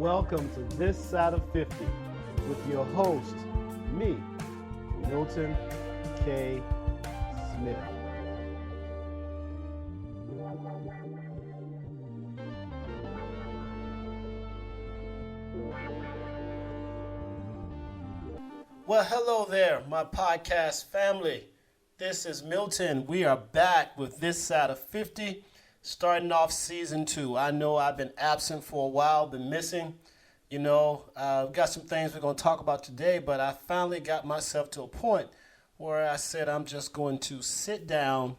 Welcome to This Side of 50 with your host, me, Milton K. Smith. Well, hello there, my podcast family. This is Milton. We are back with This Side of 50, starting off season 2. I know I've been absent for a while, been missing. Got some things we're going to talk about today, but I finally got myself to a point where I said I'm just going to sit down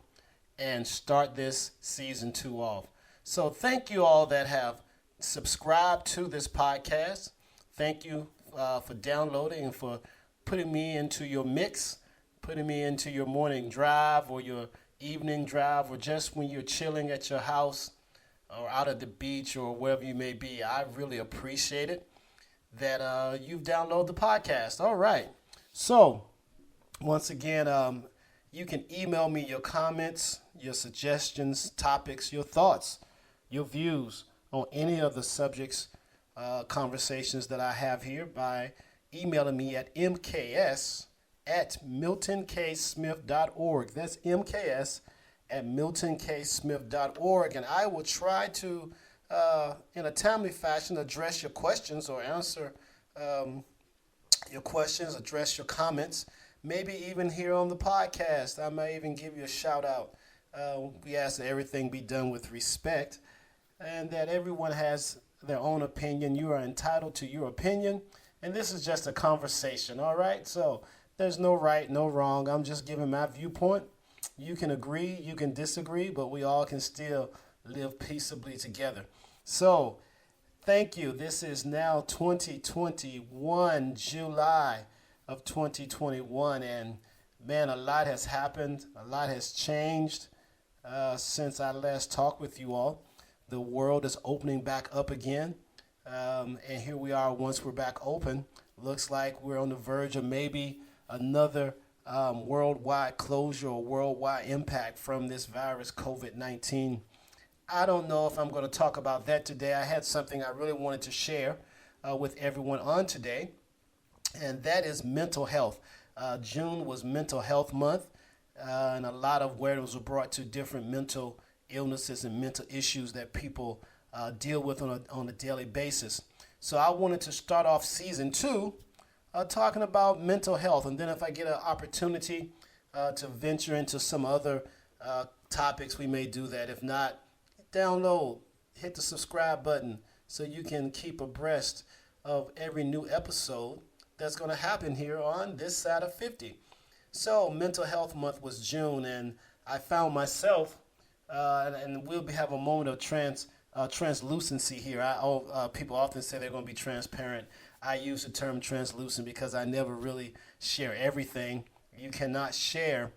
and start this season 2 off. So thank you all that have subscribed to this podcast. Thank you for downloading and for putting me into your mix, putting me into your morning drive or your evening drive, or just when you're chilling at your house or out at the beach or wherever you may be. I really appreciate it that you've downloaded the podcast. All right. So once again, you can email me your comments, your suggestions, topics, your thoughts, your views on any of the subjects, conversations that I have here by emailing me at mks@miltonksmith.org. That's mks@miltonksmith.org. And I will try to, in a timely fashion, address your questions or answer your questions, address your comments, maybe even here on the podcast. I may even give you a shout out. We ask that everything be done with respect and that everyone has their own opinion. You are entitled to your opinion. And this is just a conversation, all right? So there's no right, no wrong. I'm just giving my viewpoint. You can agree, you can disagree, but we all can still live peaceably together. So thank you. This is now 2021, July of 2021. And man, a lot has happened. A lot has changed since I last talked with you all. The world is opening back up again. And here we are once we're back open. Looks like we're on the verge of maybe another worldwide closure or worldwide impact from this virus, COVID-19. I don't know if I'm going to talk about that today. I had something I really wanted to share with everyone on today, and that is mental health. June was Mental Health Month, and a lot of awareness was brought to different mental illnesses and mental issues that people deal with on a daily basis. So I wanted to start off season 2 talking about mental health, and then if I get an opportunity to venture into some other topics, we may do that. If not, download, hit the subscribe button so you can keep abreast of every new episode that's going to happen here on This Side of 50. So Mental Health Month was June, and I found myself, and we'll have a moment of translucency here. People often say they're going to be transparent. I use the term translucent because I never really share everything. You cannot share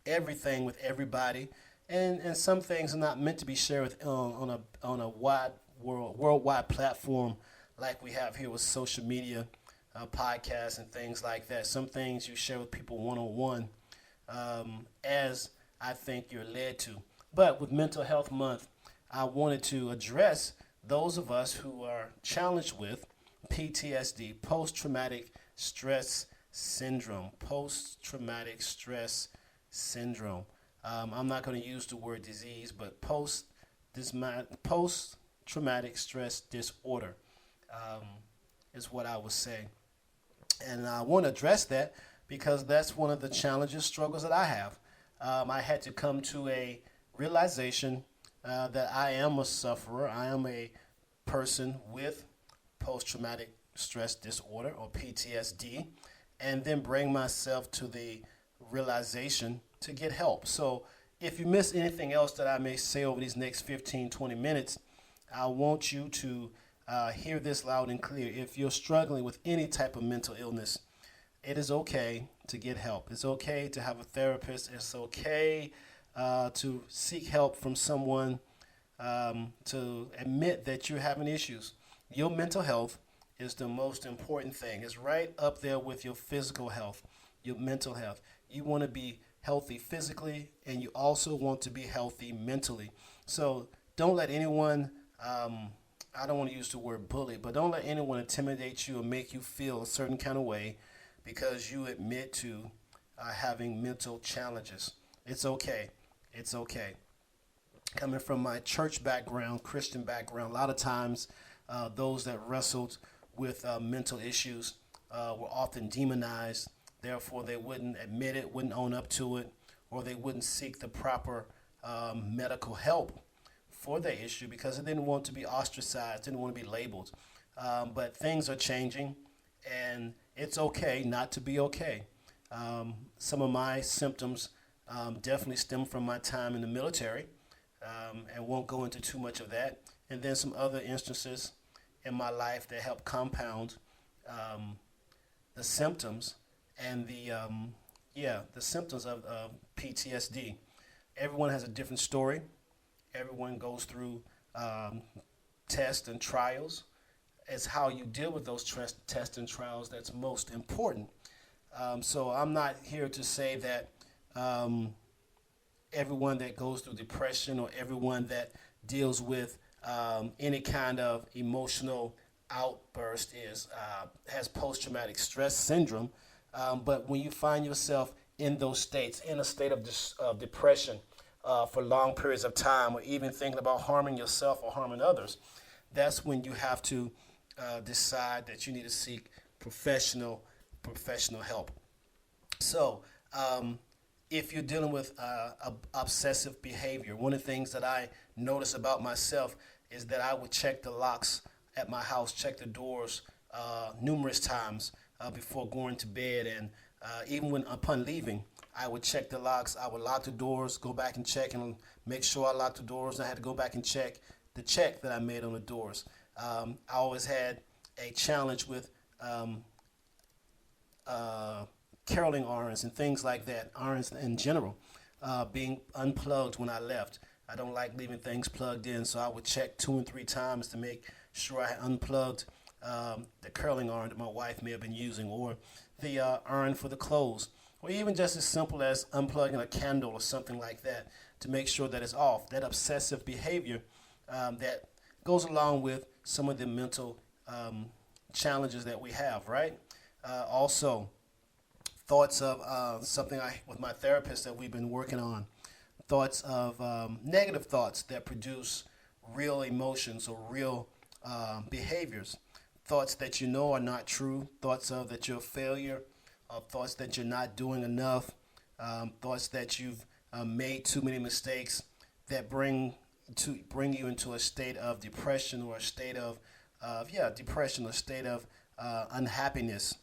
everything with everybody, and some things are not meant to be shared with, on a worldwide platform like we have here with social media, podcasts, and things like that. Some things you share with people one-on-one, as I think you're led to. But with Mental Health Month, I wanted to address those of us who are challenged with PTSD, post-traumatic stress syndrome. Post-traumatic stress syndrome. I'm not going to use the word disease, but post-traumatic stress disorder is what I would say. And I want to address that because that's one of the challenges, struggles that I have. I had to come to a realization that I am a sufferer. I am a person with post-traumatic stress disorder or PTSD, and then bring myself to the realization to get help. So if you miss anything else that I may say over these next 15, 20 minutes, I want you to hear this loud and clear. If you're struggling with any type of mental illness, it is okay to get help. It's okay to have a therapist. It's okay to seek help from someone, to admit that you're having issues. Your mental health is the most important thing. It's right up there with your physical health, your mental health. You want to be healthy physically, and you also want to be healthy mentally. So don't let anyone I don't want to use the word bully, but don't let anyone intimidate you or make you feel a certain kind of way because you admit to having mental challenges. It's okay. It's okay. Coming from my church background, Christian background, a lot of times those that wrestled with mental issues were often demonized. Therefore, they wouldn't admit it, wouldn't own up to it, or they wouldn't seek the proper medical help for their issue because they didn't want to be ostracized, didn't want to be labeled. But things are changing, and it's okay not to be okay. Some of my symptoms definitely stem from my time in the military, and won't go into too much of that. And then some other instances in my life that help compound the symptoms and the symptoms of PTSD. Everyone has a different story. Everyone goes through tests and trials. It's how you deal with those tests and trials that's most important. So I'm not here to say that everyone that goes through depression or everyone that deals with any kind of emotional outburst has post-traumatic stress syndrome. But when you find yourself in those states, in a state of depression for long periods of time, or even thinking about harming yourself or harming others, that's when you have to decide that you need to seek professional help. So, if you're dealing with obsessive behavior, one of the things that I notice about myself is that I would check the locks at my house, check the doors numerous times before going to bed, and even when upon leaving, I would check the locks. I would lock the doors, go back and check, and make sure I locked the doors. I had to go back and check the check that I made on the doors. I always had a challenge with caroling irons and things like that, irons in general, being unplugged when I left. I don't like leaving things plugged in, so I would check 2 and 3 times to make sure I had unplugged the curling iron that my wife may have been using, or the iron for the clothes, or even just as simple as unplugging a candle or something like that to make sure that it's off. That obsessive behavior that goes along with some of the mental challenges that we have, right? Also, thoughts of something with my therapist that we've been working on, thoughts of negative thoughts that produce real emotions or real behaviors, thoughts that you know are not true, thoughts of that you're a failure, thoughts that you're not doing enough, thoughts that you've made too many mistakes that bring you into a state of depression or a state of depression, a state of unhappiness,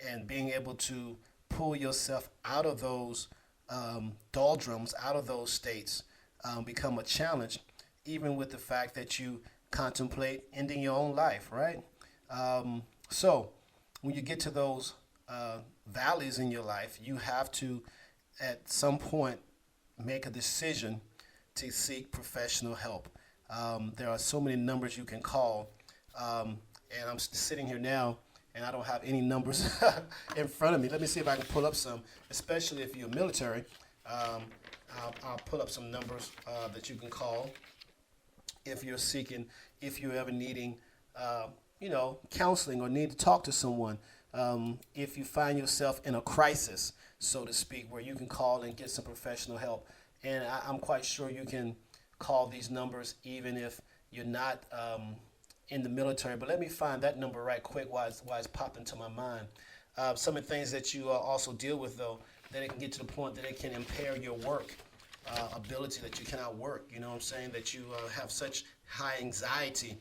and being able to pull yourself out of those doldrums, out of those states, become a challenge, even with the fact that you contemplate ending your own life, right? So when you get to those valleys in your life, you have to, at some point, make a decision to seek professional help. There are so many numbers you can call, and I'm sitting here now, and I don't have any numbers in front of me. Let me see if I can pull up some, especially if you're military. I'll pull up some numbers that you can call if you're seeking, if you're ever needing, counseling or need to talk to someone. If you find yourself in a crisis, so to speak, where you can call and get some professional help. And I'm quite sure you can call these numbers even if you're not in the military. But let me find that number right quick while it's popped into my mind. Some of the things that you also deal with, though, that it can get to the point that it can impair your work ability, that you cannot work. You know what I'm saying? That you have such high anxiety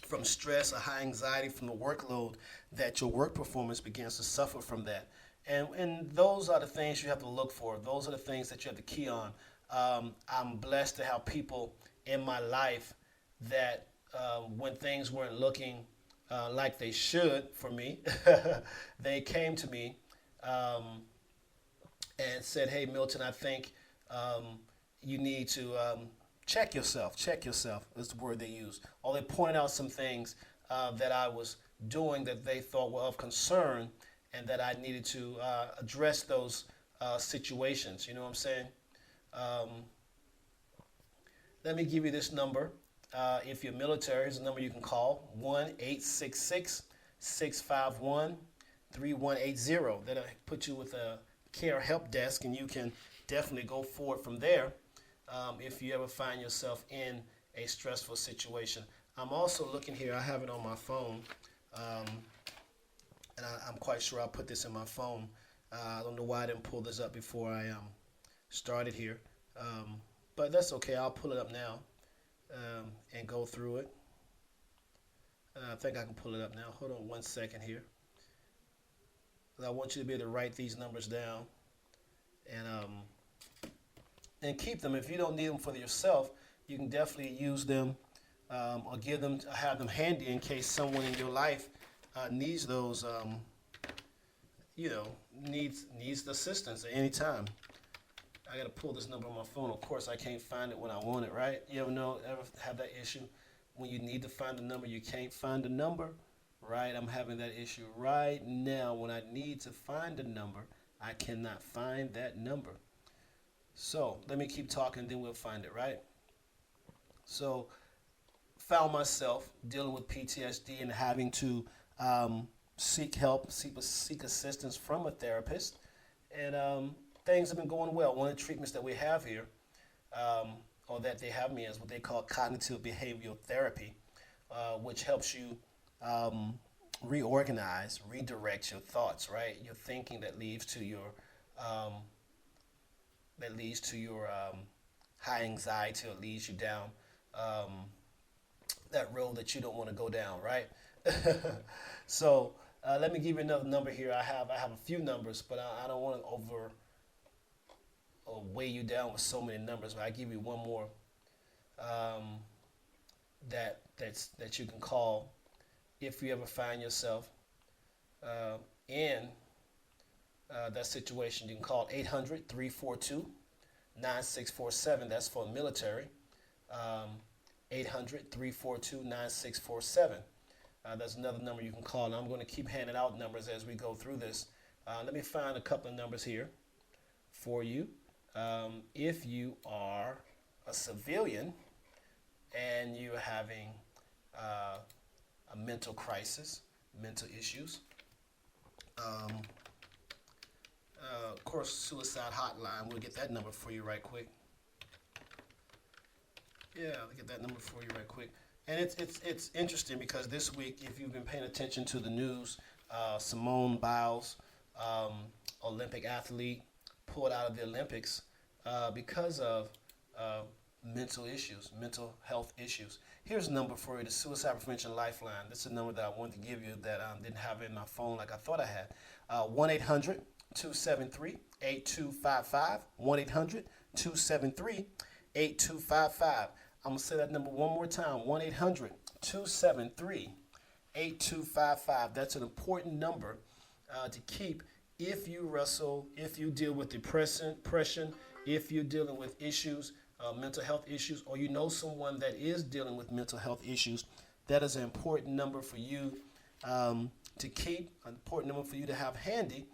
from stress or high anxiety from the workload that your work performance begins to suffer from that. And those are the things you have to look for. Those are the things that you have to key on. I'm blessed to have people in my life that when things weren't looking like they should for me, they came to me and said, "Hey, Milton, I think you need to check yourself. Check yourself," is the word they use. Or they pointed out some things that I was doing that they thought were of concern, and that I needed to address those situations. You know what I'm saying? Let me give you this number. If you're military, here's a number you can call: 1-866-651-3180. That'll put you with a care help desk, and you can definitely go forward from there if you ever find yourself in a stressful situation. I'm also looking here. I have it on my phone, and I'm quite sure I put this in my phone. I don't know why I didn't pull this up before I started here, but that's okay. I'll pull it up now and go through it. I think I can pull it up now. Hold on one second here. I want you to be able to write these numbers down and keep them. If you don't need them for yourself, you can definitely use them or have them handy in case someone in your life needs those, needs assistance at any time. I got to pull this number on my phone. Of course, I can't find it when I want it, right? You ever have that issue when you need to find the number, you can't find the number, right? I'm having that issue right now. When I need to find a number, I cannot find that number. So let me keep talking, then we'll find it, right? So found myself dealing with PTSD and having to seek help, seek assistance from a therapist, and things have been going well. One of the treatments that we have here, or that they have me, is what they call cognitive behavioral therapy, which helps you reorganize, redirect your thoughts, right? Your thinking that leads to your high anxiety, or leads you down that road that you don't want to go down, right? So let me give you another number here. I have a few numbers, but I don't want to weigh you down with so many numbers. But I give you one more that you can call if you ever find yourself in that situation. You can call 800-342-9647. That's for the military. 800-342-9647. That's another number you can call. And I'm going to keep handing out numbers as we go through this. Let me find a couple of numbers here for you. If you are a civilian and you're having a mental crisis, mental issues, of course, suicide hotline. We'll get that number for you right quick. Yeah, I'll get that number for you right quick. And it's interesting because this week, if you've been paying attention to the news, Simone Biles, Olympic athlete, pulled out of the Olympics because of mental issues, mental health issues. Here's a number for you, the Suicide Prevention Lifeline. This is a number that I wanted to give you that I didn't have in my phone like I thought I had. 1-800-273-8255. 1-800-273-8255. I'm going to say that number one more time. 1-800-273-8255. That's an important number to keep if you wrestle, if you deal with depression, if you're dealing with issues, mental health issues, or you know someone that is dealing with mental health issues. That is an important number for you to keep, an important number for you to have handy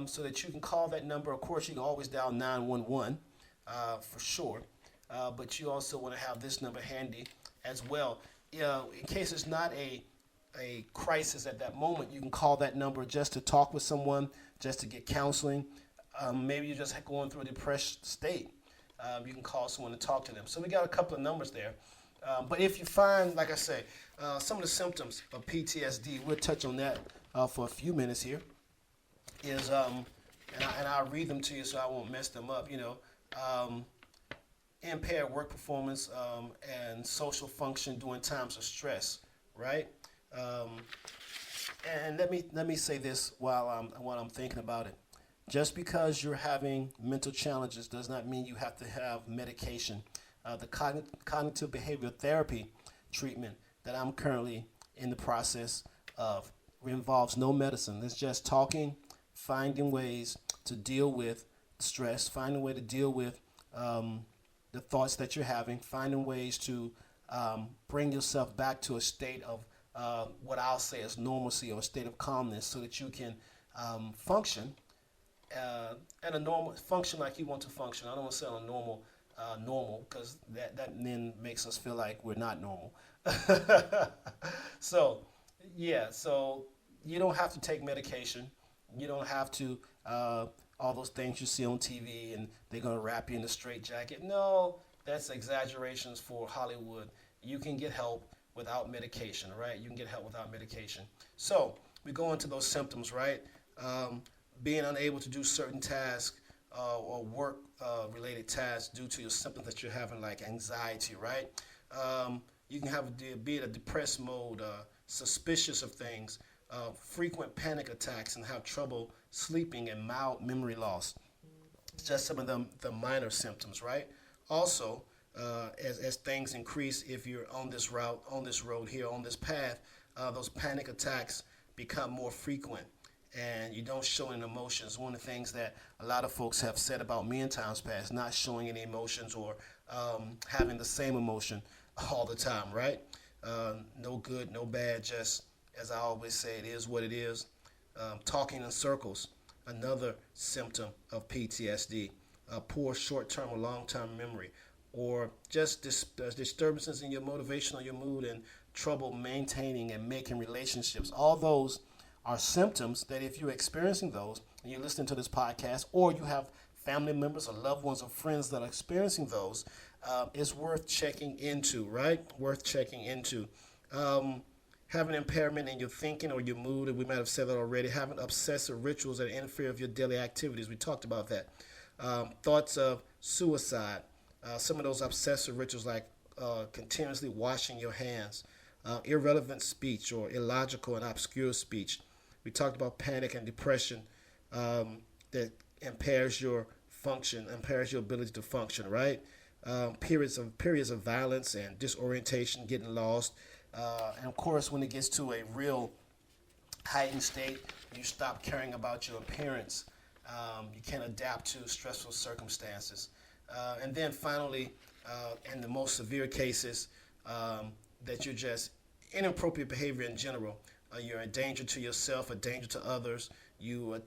so that you can call that number. Of course, you can always dial 911 for sure. But you also want to have this number handy as well. In case it's not a crisis at that moment, you can call that number just to talk with someone, just to get counseling. Maybe you're just going through a depressed state. You can call someone to talk to them. So we got a couple of numbers there. But if you find, like I say, some of the symptoms of PTSD, we'll touch on that for a few minutes here, is, and I'll read them to you so I won't mess them up, impaired work performance and social function during times of stress, right? And let me say this while I'm thinking about it. Just because you're having mental challenges does not mean you have to have medication. The cognitive behavioral therapy treatment that I'm currently in the process of involves no medicine. It's just talking, finding ways to deal with stress, finding a way to deal with the thoughts that you're having, finding ways to bring yourself back to a state of what I'll say is normalcy, or a state of calmness, so that you can function and a normal function like you want to function. I don't want to say on a normal normal, because that then makes us feel like we're not normal. So, yeah, so you don't have to take medication. You don't have to, all those things you see on TV and they're going to wrap you in a straitjacket. No, that's exaggerations for Hollywood. You can get help without medication, right? You can get help without medication. So we go into those symptoms, right? Being unable to do certain tasks or work related tasks due to your symptoms that you're having, like anxiety, right? You can be in a depressed mode, suspicious of things, frequent panic attacks, and have trouble sleeping and mild memory loss. It's just some of the minor symptoms, right? Also, as things increase, if you're on this route, on this road here, on this path, those panic attacks become more frequent and you don't show any emotions. One of the things that a lot of folks have said about me in times past, not showing any emotions or having the same emotion all the time, right? No good, no bad, just as I always say, it is what it is. Talking in circles, another symptom of PTSD. Poor short-term or long-term memory, or just disturbances in your motivation or your mood and trouble maintaining and making relationships. All those are symptoms that if you're experiencing those and you're listening to this podcast, or you have family members or loved ones or friends that are experiencing those, it's worth checking into, right? Worth checking into. Having impairment in your thinking or your mood, and we might have said that already. Having obsessive rituals that interfere with your daily activities. We talked about that. Thoughts of suicide. Some of those obsessive rituals like continuously washing your hands. Irrelevant speech or illogical and obscure speech. We talked about panic and depression that impairs your function, impairs your ability to function, right? Periods of violence and disorientation, getting lost. And of course, when it gets to a real heightened state, you stop caring about your appearance. You can't adapt to stressful circumstances. And then finally, in the most severe cases, that you're just inappropriate behavior in general. You're a danger to yourself, a danger to others. You have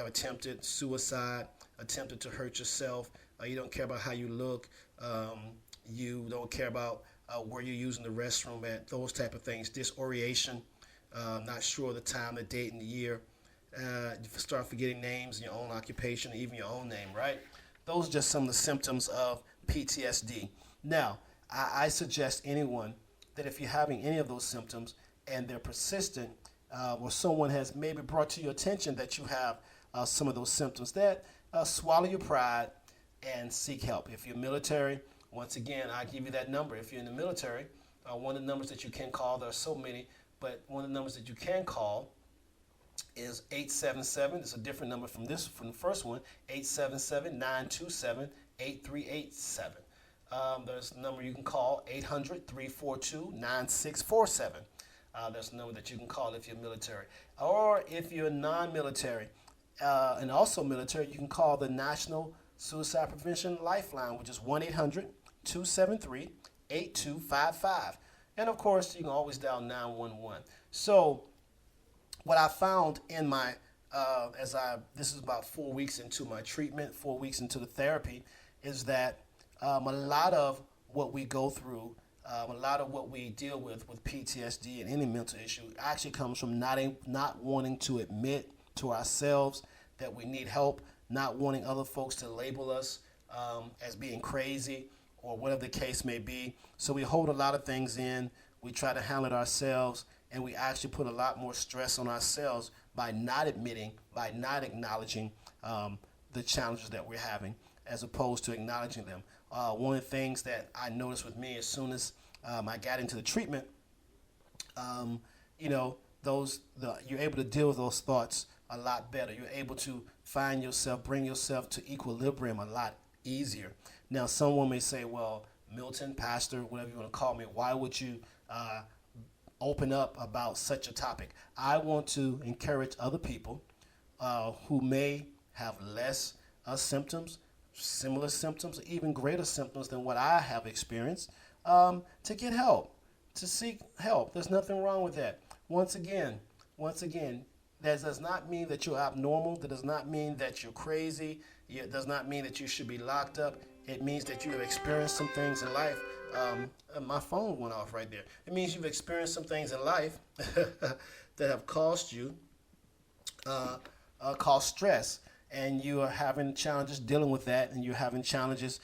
attempted suicide, attempted to hurt yourself. You don't care about how you look. You don't care about where you're using the restroom at, those type of things. Disorientation, not sure of the time, the date, and the year. You start forgetting names, your own occupation, even your own name, right? Those are just some of the symptoms of PTSD. Now, I suggest anyone that if you're having any of those symptoms and they're persistent, or someone has maybe brought to your attention that you have some of those symptoms, that swallow your pride and seek help. If you're military, once again, I give you that number. If you're in the military, one of the numbers that you can call, there are so many, but one of the numbers that you can call is 877. It's a different number from the first one, 877-927-8387. There's a number you can call, 800-342-9647. That's the number that you can call if you're military. Or if you're non-military and also military, you can call the National Suicide Prevention Lifeline, which is 1-800-273-8255. And of course, you can always dial 911. So what I found in my, this is about 4 weeks into my treatment, 4 weeks into the therapy, is that a lot of what we go through, a lot of what we deal with PTSD and any mental issue actually comes from not wanting to admit to ourselves that we need help, not wanting other folks to label us as being crazy or whatever the case may be. So we hold a lot of things in, we try to handle it ourselves, and we actually put a lot more stress on ourselves by not admitting, by not acknowledging the challenges that we're having, as opposed to acknowledging them. One of the things that I noticed with me as soon as I got into the treatment, you're able to deal with those thoughts a lot better. You're able to find yourself, bring yourself to equilibrium a lot easier. Now, someone may say, well, Milton, pastor, whatever you want to call me, why would you open up about such a topic? I want to encourage other people who may have less symptoms, similar symptoms, even greater symptoms than what I have experienced, to get help, to seek help. There's nothing wrong with that. Once again, that does not mean that you're abnormal. That does not mean that you're crazy. It does not mean that you should be locked up. It means that you have experienced some things in life. My phone went off right there. It means you've experienced some things in life that have caused you cause stress, and you are having challenges dealing with that, and you're having challenges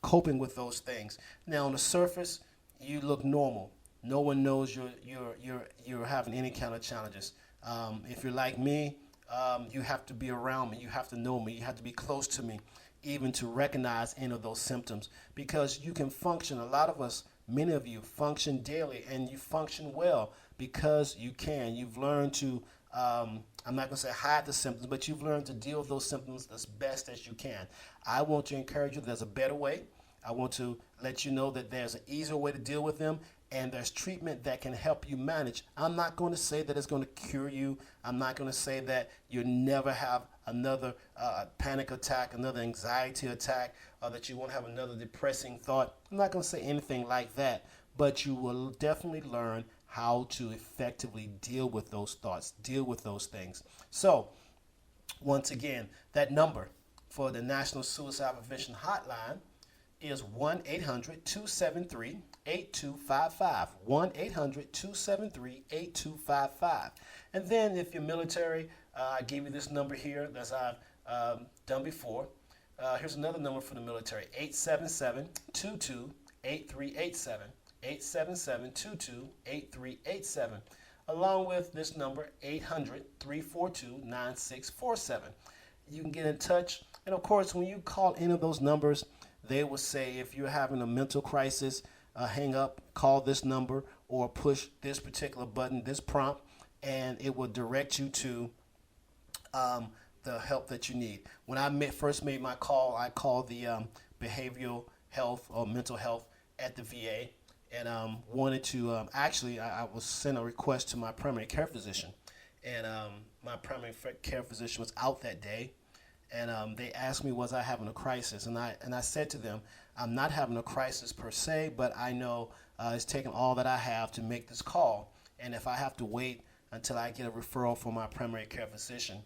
coping with those things. Now, on the surface, you look normal. No one knows you're having any kind of challenges. If you're like me, you have to be around me. You have to know me. You have to be close to me, even to recognize any of those symptoms, because you can function. A lot of us, many of you, function daily, and you function well because you can. You've learned to I'm not going to say hide the symptoms, but you've learned to deal with those symptoms as best as you can. I want to encourage you that there's a better way. I want to let you know that there's an easier way to deal with them, and there's treatment that can help you manage. I'm not going to say that it's going to cure you. I'm not going to say that you'll never have another panic attack, another anxiety attack, or that you won't have another depressing thought. I'm not going to say anything like that, but you will definitely learn how to effectively deal with those thoughts, deal with those things. So, once again, that number for the National Suicide Prevention Hotline is 1-800-273-8255. 1-800-273-8255. And then if you're military, I gave you this number here as I've done before. Here's another number for the military, 877-22-8387. 877-22-8387, along with this number, 800-342-9647. You can get in touch. And of course, when you call any of those numbers, they will say if you're having a mental crisis, hang up, call this number, or push this particular button, this prompt, and it will direct you to the help that you need. When I first made my call, I called the behavioral health or mental health at the VA, and wanted to I was sent a request to my primary care physician, and my primary care physician was out that day, and they asked me, was I having a crisis? And I said to them, I'm not having a crisis per se, but I know it's taking all that I have to make this call, and if I have to wait until I get a referral from my primary care physician,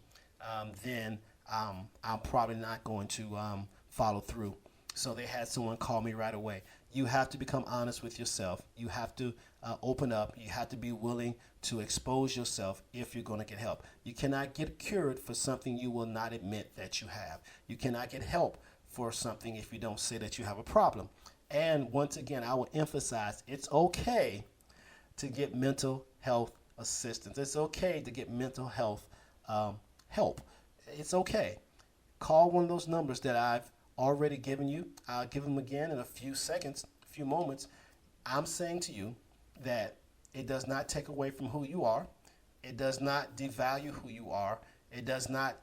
then I'm probably not going to follow through. So they had someone call me right away. You have to become honest with yourself. You have to open up. You have to be willing to expose yourself if you're going to get help. You cannot get cured for something you will not admit that you have. You cannot get help for something if you don't say that you have a problem. And once again, I will emphasize, it's okay to get mental health assistance. It's okay to get mental health help. It's okay. Call one of those numbers that I've already given you. I'll give them again in a few seconds, a few moments. I'm saying to you that it does not take away from who you are. It does not devalue who you are. It does not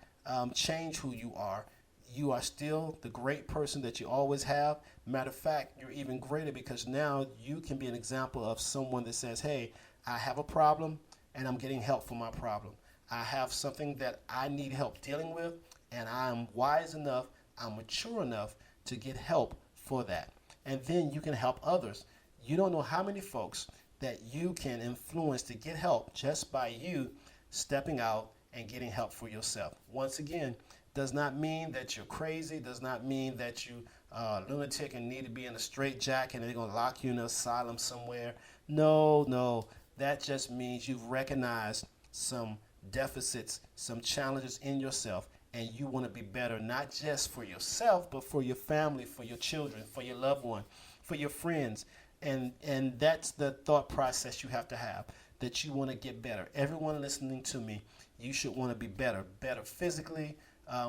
change who you are. You are still the great person that you always have. Matter of fact, you're even greater because now you can be an example of someone that says, hey, I have a problem and I'm getting help for my problem. I have something that I need help dealing with, and I'm wise enough, I'm mature enough to get help for that. And then you can help others. You don't know how many folks that you can influence to get help just by you stepping out and getting help for yourself. Once again, does not mean that you're crazy, does not mean that you are a lunatic and need to be in a straitjacket and they're going to lock you in an asylum somewhere. No, that just means you've recognized some deficits, some challenges in yourself, and you want to be better, not just for yourself, but for your family, for your children, for your loved one, for your friends. And that's the thought process you have to have, that you want to get better. Everyone listening to me, you should want to be better physically.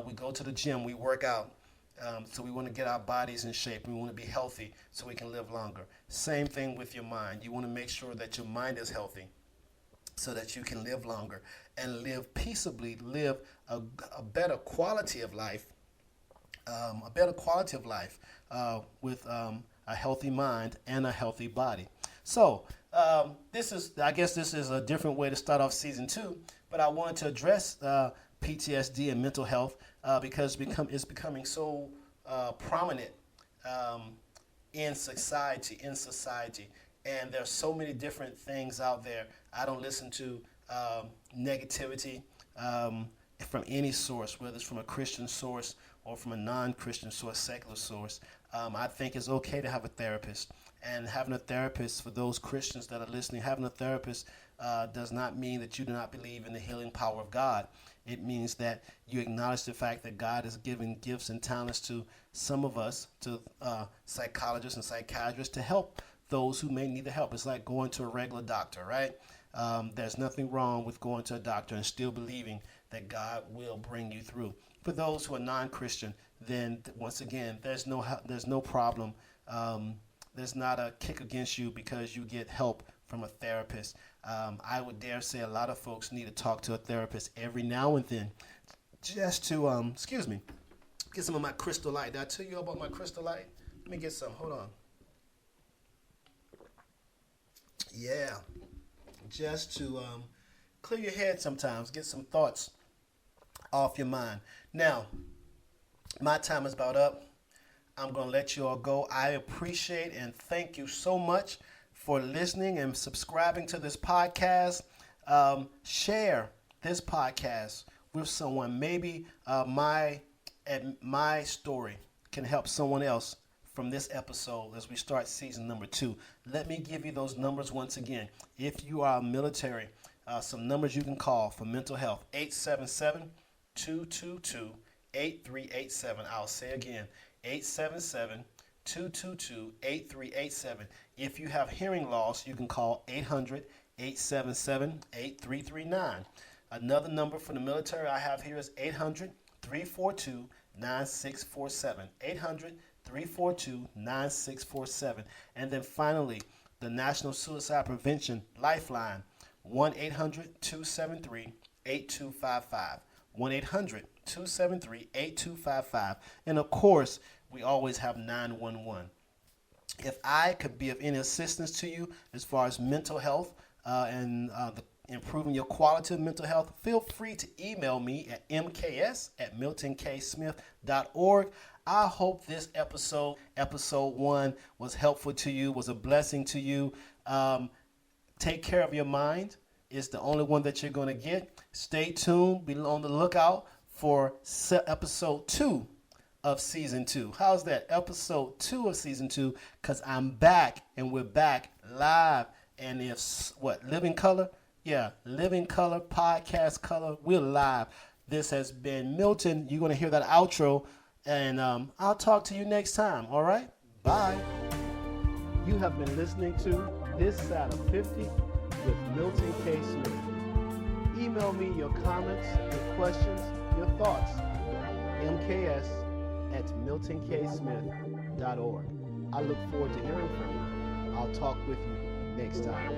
We go to the gym, we work out, so we want to get our bodies in shape. We want to be healthy so we can live longer. Same thing with your mind. You want to make sure that your mind is healthy so that you can live longer and live peaceably, live a better quality of life, with a healthy mind and a healthy body. So I guess this is a different way to start off season 2, but I wanted to address PTSD and mental health because it's becoming so prominent in society, and there's so many different things out there. I don't listen to negativity from any source, whether it's from a Christian source or from a non-Christian source, secular source, I think it's okay to have a therapist. And having a therapist, for those Christians that are listening, having a therapist does not mean that you do not believe in the healing power of God. It means that you acknowledge the fact that God has given gifts and talents to some of us, to psychologists and psychiatrists, to help those who may need the help. It's like going to a regular doctor, right? There's nothing wrong with going to a doctor and still believing that God will bring you through. For those who are non-Christian, then once again, there's no problem. There's not a kick against you because you get help from a therapist. I would dare say a lot of folks need to talk to a therapist every now and then, just to get some of my Crystal Light. Did I tell you about my Crystal Light? Let me get some. Hold on. Yeah, just to clear your head sometimes, get some thoughts off your mind. Now, my time is about up. I'm going to let you all go. I appreciate and thank you so much for listening and subscribing to this podcast. Share this podcast with someone. Maybe my story can help someone else from this episode as we start season number 2. Let me give you those numbers once again. If you are military, some numbers you can call for mental health: 877-222-8387. I'll say again, 877-222-8387. If you have hearing loss, you can call 800-877-8339. Another number for the military I have here is 800-342-9647. 800-342-9647. And then finally, the National Suicide Prevention Lifeline, 1-800-273-8255. 1-800-273-8255. And of course, we always have 911. If I could be of any assistance to you as far as mental health and improving your quality of mental health, feel free to email me at mks@miltonksmith.org. I hope this episode 1, was helpful to you, was a blessing to you. Take care of your mind. It's the only one that you're going to get. Stay tuned. Be on the lookout for episode 2 of season 2. How's that? Episode 2 of season 2, because I'm back, and we're back live. And if Living Color? Yeah, Living Color, Podcast Color. We're live. This has been Milton. You're going to hear that outro, and I'll talk to you next time. All right? Bye. You have been listening to This Side of 50 with Milton K. Smith. Email me your comments, your questions, your thoughts. mks@miltonksmith.org. I look forward to hearing from you. I'll talk with you next time.